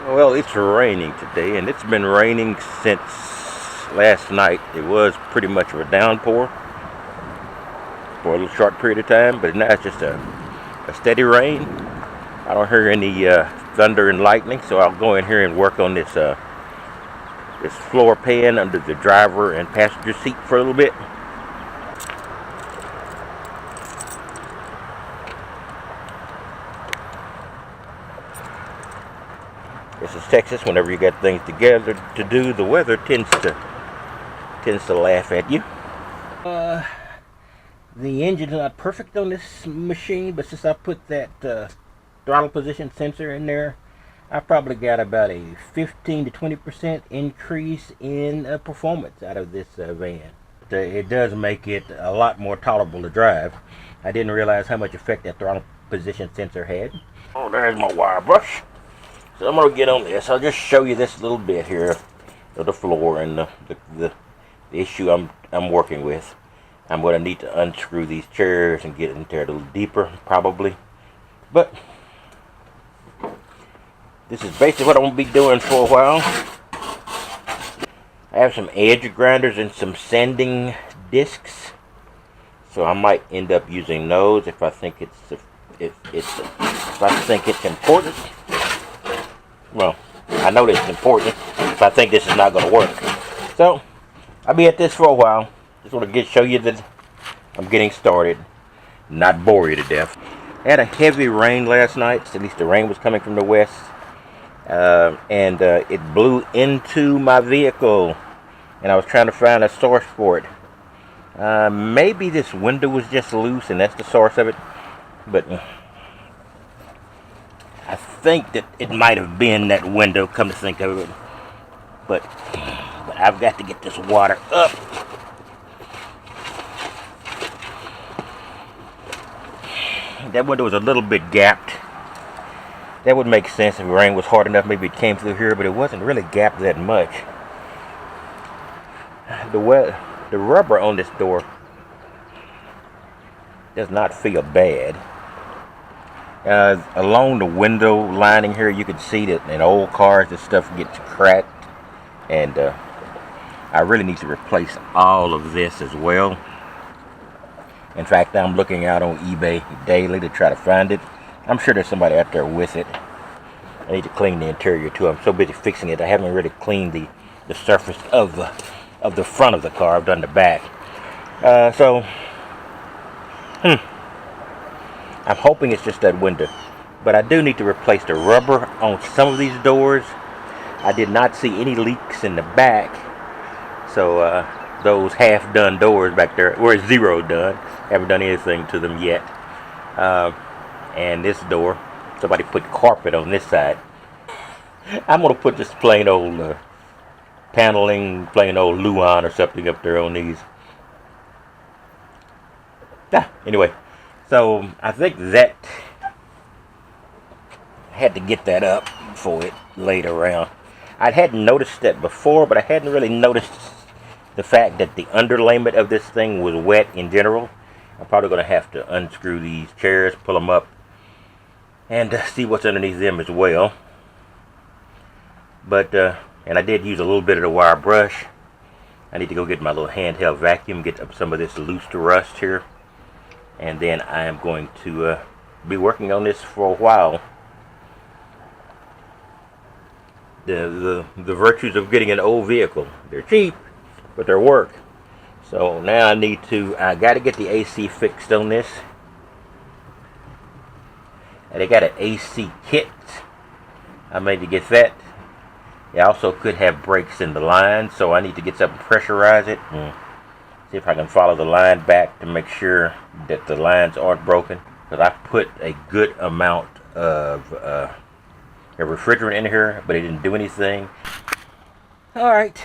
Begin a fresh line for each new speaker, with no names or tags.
Well, it's raining today, and it's been raining since last night. It was pretty much of a downpour for a little short period of time, but now it's just a steady rain. I don't hear any thunder and lightning, so I'll go in here and work on this this floor pan under the driver and passenger seat for a little bit. This is Texas. Whenever you got things together to do, the weather tends to laugh at you. The engine's not perfect on this machine, but since I put that throttle position sensor in there, I probably got about a 15 to 20% increase in performance out of this van. It does make it a lot more tolerable to drive. I didn't realize how much effect that throttle position sensor had. Oh, there's my wire brush. So I'm going to get on this. I'll just show you this little bit here of the floor and the issue I'm working with. I'm going to need to unscrew these chairs and get into there a little deeper, probably. But this is basically what I'm going to be doing for a while. I have some edge grinders and some sanding discs, so I might end up using those if I think it's important. Well, I know this is important if I think this is not going to work. So I'll be at this for a while. Just want to show you that I'm getting started, not bore you to death. I had a heavy rain last night. At least the rain was coming from the west, and it blew into my vehicle, and I was trying to find a source for it. Maybe this window was just loose and that's the source of it, but I think that it might have been that window, come to think of it. But I've got to get this water up. That window was a little bit gapped. That would make sense if the rain was hard enough. Maybe it came through here, but it wasn't really gapped that much. The rubber on this door does not feel bad. Along the window lining here, you can see that in old cars, this stuff gets cracked, and I really need to replace all of this as well. In fact, I'm looking out on eBay daily to try to find it. I'm sure there's somebody out there with it. I need to clean the interior too. I'm so busy fixing it, I haven't really cleaned the surface of the front of the car. I've done the back. I'm hoping it's just that window, but I do need to replace the rubber on some of these doors. I did not see any leaks in the back, so those half-done doors back there were zero done. Haven't done anything to them yet. And this door, somebody put carpet on this side. I'm gonna put this plain old paneling, plain old Luan or something up there on these. Anyway, so I think that I had to get that up before it laid around. I hadn't noticed that before, but I hadn't really noticed the fact that the underlayment of this thing was wet in general. I'm probably going to have to unscrew these chairs, pull them up, and see what's underneath them as well. But and I did use a little bit of the wire brush. I need to go get my little handheld vacuum, get up some of this loose rust here, and then I am going to be working on this for a while. The virtues of getting an old vehicle: they're cheap, but they're work. So now I got to get the AC fixed on this. And they got an AC kit. I made to get that. It also could have breaks in the line, so I need to get something to pressurize it and see if I can follow the line back to make sure that the lines aren't broken. Because I put a good amount of a refrigerant in here, but it didn't do anything. All right.